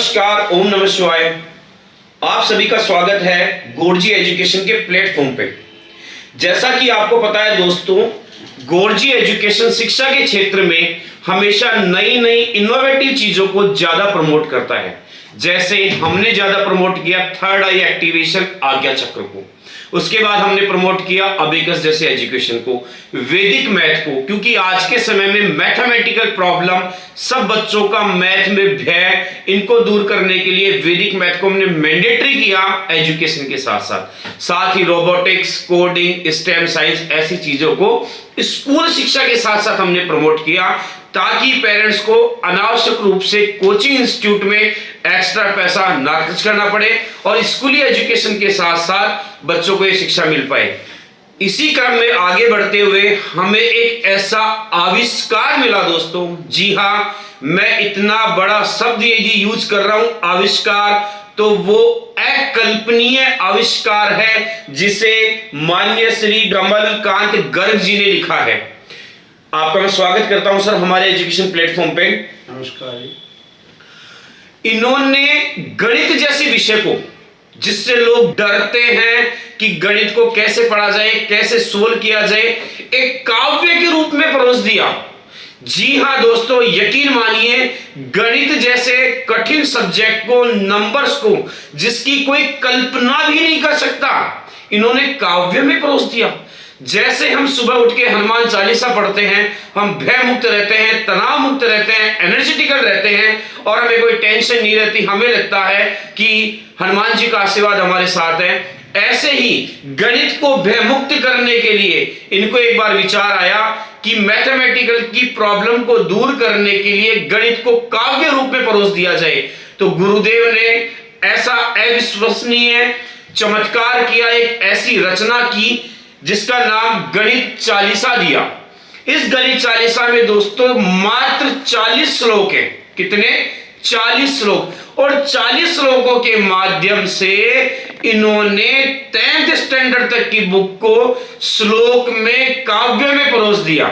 नमस्कार, ओम नमः शिवाय। आप सभी का स्वागत है गोरजी एजुकेशन के प्लेटफॉर्म पे। जैसा कि आपको पता है दोस्तों, गोरजी एजुकेशन शिक्षा के क्षेत्र में हमेशा नई नई इनोवेटिव चीजों को ज्यादा प्रमोट करता है। जैसे हमने ज्यादा प्रमोट किया थर्ड आई एक्टिवेशन आज्ञा चक्र को, उसके बाद हमने प्रमोट किया अबेकस जैसे एजुकेशन को, वैदिक मैथ को, क्योंकि आज के समय में मैथमेटिकल प्रॉब्लम, सब बच्चों का मैथ में भय, इनको दूर करने के लिए वैदिक मैथ को हमने मैंडेटरी किया एजुकेशन के साथ साथ। साथ ही रोबोटिक्स, कोडिंग, स्टेम साइंस, ऐसी चीजों को स्कूल शिक्षा के साथ साथ हमने प्रमोट किया, ताकि पेरेंट्स को अनावश्यक रूप से कोचिंग इंस्टीट्यूट में एक्स्ट्रा पैसा ना खर्च करना पड़े और स्कूली एजुकेशन के साथ साथ बच्चों को ये शिक्षा मिल पाए। इसी क्रम में आगे बढ़ते हुए हमें एक ऐसा आविष्कार मिला दोस्तों। जी हाँ, मैं इतना बड़ा शब्द यदि यूज कर रहा हूं आविष्कार, तो वो अकल्पनीय आविष्कार है जिसे माननीय श्री कमलकांत गर्ग जी ने लिखा है। आपका मैं स्वागत करता हूं सर हमारे एजुकेशन प्लेटफॉर्म पे। नमस्कार। इन्होंने गणित जैसे विषय को, जिससे लोग डरते हैं कि गणित को कैसे पढ़ा जाए, कैसे सोल्व किया जाए, एक काव्य के रूप में परोस दिया। जी हां दोस्तों, यकीन मानिए, गणित जैसे कठिन सब्जेक्ट को, नंबर्स को, जिसकी कोई कल्पना भी नहीं कर सकता, इन्होंने काव्य में परोस दिया। जैसे हम सुबह उठ के हनुमान चालीसा पढ़ते हैं, हम भय मुक्त रहते हैं, तनाव मुक्त रहते हैं, एनर्जेटिकल रहते हैं और हमें कोई टेंशन नहीं रहती, हमें लगता है कि हनुमान जी का आशीर्वाद हमारे साथ है। ऐसे ही गणित को भय मुक्त करने के लिए इनको एक बार विचार आया कि मैथमेटिकल की प्रॉब्लम को दूर करने के लिए गणित को काव्य रूप में परोस दिया जाए। तो गुरुदेव ने ऐसा अविश्वसनीय चमत्कार किया, एक ऐसी रचना की जिसका नाम गणित चालीसा दिया। इस गणित चालीसा में दोस्तों मात्र 40 श्लोक हैं। कितने? 40 श्लोक। और 40 श्लोकों के माध्यम से इन्होंने 10th स्टैंडर्ड तक की बुक को श्लोक में, काव्य में परोस दिया।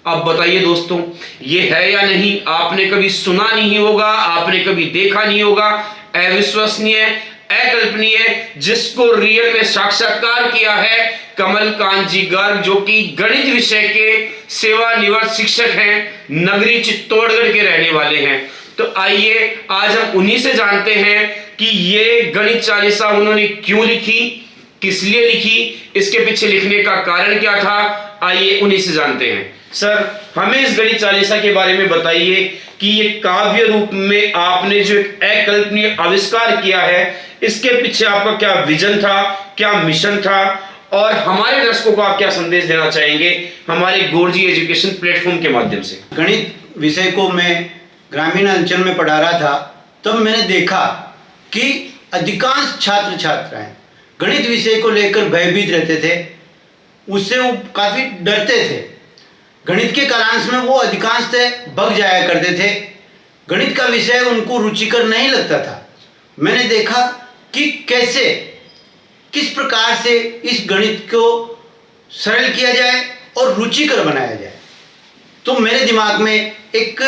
अब बताइए दोस्तों, ये है या नहीं? आपने कभी सुना नहीं होगा, आपने कभी देखा नहीं होगा। अविश्वसनीय, अकल्पनीय, जिसको रियल में साक्षात्कार किया है कमलकांत जी गर्ग, जो कि गणित विषय के सेवानिवृत्त शिक्षक हैं, नगरी चित्तौड़गढ़ के रहने वाले हैं। तो आइए आज हम उन्हीं से जानते हैं कि ये गणित चालीसा उन्होंने क्यों लिखी, किस लिए लिखी, इसके पीछे लिखने का कारण क्या था। आइए उन्हीं से जानते हैं। सर, हमें इस गणित चालीसा के बारे में बताइए कि ये काव्य रूप में आपने जो एक अकल्पनीय आविष्कार किया है, इसके पीछे आपका क्या विजन था, क्या मिशन था, और हमारे दर्शकों को आप क्या संदेश देना चाहेंगे हमारे गोरजी एजुकेशन प्लेटफॉर्म के माध्यम से। गणित विषय को मैं ग्रामीण अंचल में पढ़ा रहा था, तब मैंने देखा कि अधिकांश छात्र छात्राएं गणित विषय को लेकर भयभीत रहते थे, उससे वो काफ़ी डरते थे। गणित के कालांश में वो अधिकांश से भग जाया करते थे। गणित का विषय उनको रुचिकर नहीं लगता था। मैंने देखा कि कैसे, किस प्रकार से इस गणित को सरल किया जाए और रुचिकर बनाया जाए। तो मेरे दिमाग में एक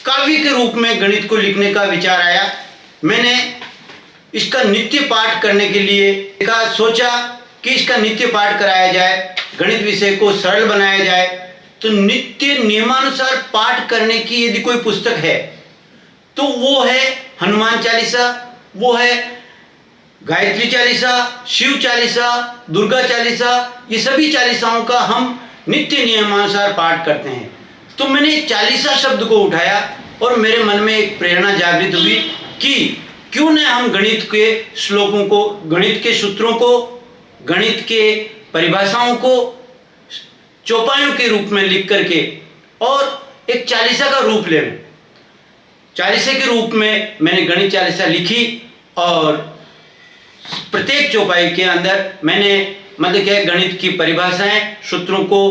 काव्य के रूप में गणित को लिखने का विचार आया। मैंने इसका नित्य पाठ करने के लिए सोचा कि इसका नित्य पाठ कराया जाए, गणित विषय को सरल बनाया जाए। तो नित्य नियमानुसार पाठ करने की यदि कोई पुस्तक है तो वो है हनुमान चालीसा, वो है गायत्री चालीसा, शिव चालीसा, दुर्गा चालीसा। ये सभी चालीसाओं का हम नित्य नियमानुसार पाठ करते हैं। तो मैंने चालीसा शब्द को उठाया और मेरे मन में एक प्रेरणा जागृत हुई कि क्यों न हम गणित के श्लोकों को, गणित के सूत्रों को, गणित के परिभाषाओं को चौपाइयों के रूप में लिख करके और एक चालीसा का रूप ले लें। चालीसे के रूप में मैंने गणित चालीसा लिखी और प्रत्येक चौपाई के अंदर मैंने गणित की परिभाषाएं, सूत्रों को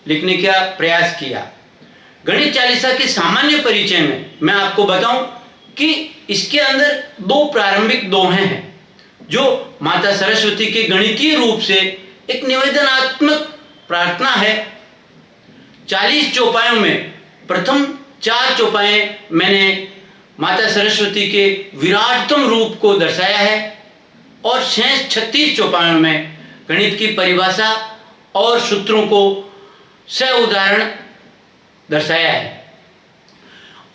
लिखने का प्रयास किया। गणित चालीसा के सामान्य परिचय में मैं आपको बताऊं कि इसके अंदर दो प्रारंभिक दोहे हैं, जो माता सरस्वती के गणितीय रूप से एक निवेदनात्मक प्रार्थना है। 40 चौपाइयों में प्रथम 4 चौपाएं मैंने माता सरस्वती के विराटतम रूप को दर्शाया है और शेष 36 चौपाइयों में गणित की परिभाषा और सूत्रों को सह उदाहरण दर्शाया है।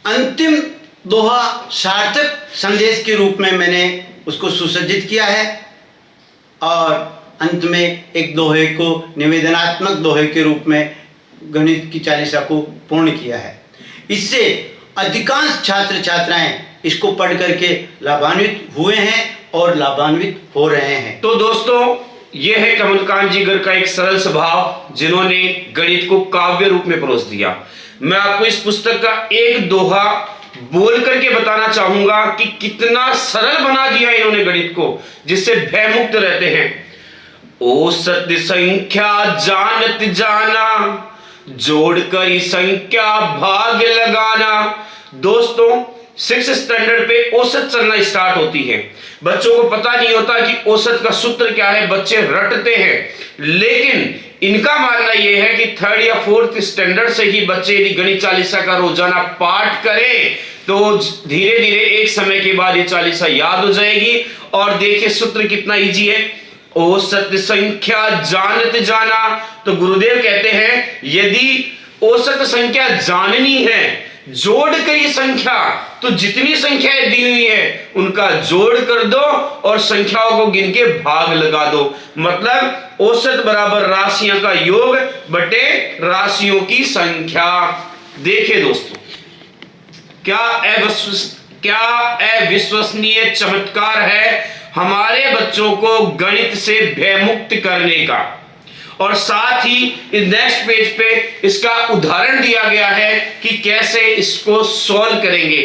अंतिम दोहा सार्थक संदेश के रूप में मैंने उसको सुसज्जित किया है और अंत में एक दोहे को निवेदनात्मक दोहे के रूप में गणित की चालीसा को पूर्ण किया है। इससे अधिकांश छात्र छात्राएं इसको पढ़ करके लाभान्वित हुए हैं और लाभान्वित हो रहे हैं। तो दोस्तों, यह है कमलकांत जिगर का एक सरल स्वभाव, जिन्होंने गणित को काव्य रूप में परोस दिया। मैं आपको इस पुस्तक का एक दोहा बोल करके बताना चाहूंगा कि कितना सरल बना दिया इन्होंने गणित को, जिससे भयमुक्त रहते हैं। औसत संख्या जानत जाना, जोड़कर संख्या भाग लगाना। दोस्तों, 6th स्टैंडर्ड पे औसत चलना स्टार्ट होती है। बच्चों को पता नहीं होता कि औसत का सूत्र क्या है, बच्चे रटते हैं। लेकिन इनका मानना यह है कि 3rd या 4th स्टैंडर्ड से ही बच्चे यदि गणित चालीसा का रोजाना पाठ करें तो धीरे धीरे एक समय के बाद ये चालीसा याद हो जाएगी। और देखिए सूत्र कितना इजी है, औसत संख्या जानत जाना। तो गुरुदेव कहते हैं यदि औसत संख्या जाननी है, जोड़ कर ये संख्या, तो जितनी संख्याएं दी हुई है उनका जोड़ कर दो और संख्याओं को गिन के भाग लगा दो। मतलब औसत बराबर राशियों का योग बटे राशियों की संख्या। देखिए दोस्तों, क्या अविश्वसनीय चमत्कार है हमारे बच्चों को गणित से भयमुक्त करने का। और साथ ही इस नेक्स्ट पेज पे इसका उदाहरण दिया गया है कि कैसे इसको सॉल्व करेंगे।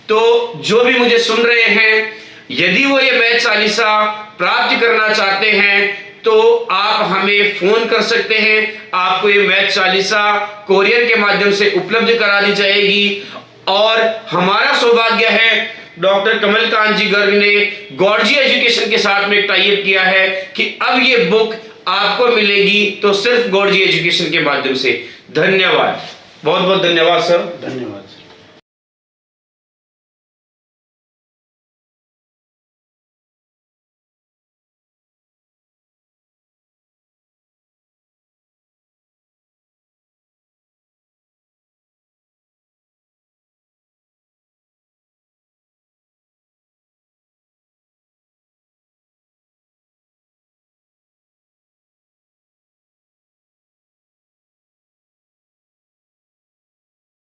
तो जो भी मुझे सुन रहे हैं, यदि वो ये मैथ चालीसा प्राप्त करना चाहते हैं तो आप हमें फोन कर सकते हैं। आपको ये मैथ चालीसा कोरियर के माध्यम से उपलब्ध करा दी जाएगी। और हमारा सौभाग्य है, डॉक्टर कमलकांत जिगर ने गॉर्जी एजुकेशन के साथ में टाई अप किया है कि अब ये बुक आपको मिलेगी तो सिर्फ गॉर्जी एजुकेशन के माध्यम से। धन्यवाद, बहुत बहुत धन्यवाद सर। धन्यवाद।